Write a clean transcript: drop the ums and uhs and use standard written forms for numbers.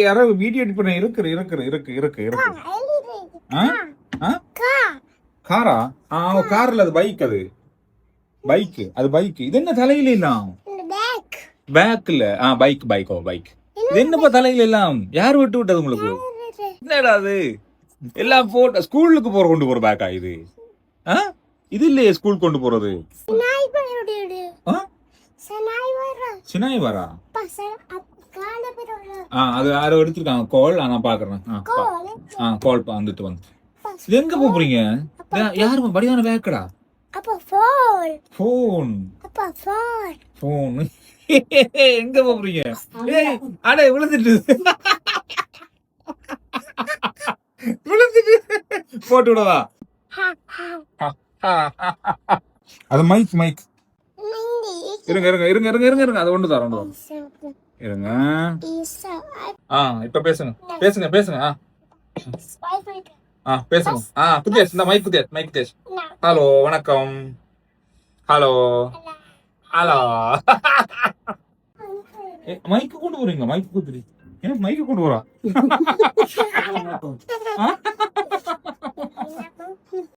யாரோ video edit பண்ண இருக்கு காரா கார்ல அது பைக் அது பைக் இது என்ன தலையில எல்லாம் பேக்ல பைக் இது என்னப்பா தலையில எல்லாம் யார் விட்டது உங்களுக்கு என்னடா அது எல்லாம் போட்ட ஸ்கூலுக்கு கொண்டு போற பேக்கா இது இது இல்லையே ஸ்கூல் கொண்டு போறது சினாய் வரா அது யாரோ எடுத்துருக்காங்க கால் நான் பாக்குறேன் கால் வந்துட்டு வந்து இது எங்க போறீங்க யாரு படியான பேக்கடா போன் எங்க போறீங்க அட விழுந்துட்டு போட்டு விடவா அது மைக் இருங்க அது ஒன்று தரோம் இருங்க இப்ப பேசுங்க பேசுங்க குத்தேஷ் இந்த மைக் குத்தேஷ் ஹலோ வணக்கம் ஹலோ மைக்கு கொண்டு போறீங்க மைக்கு குத்துறீங்க மைக்கு கொண்டு போறா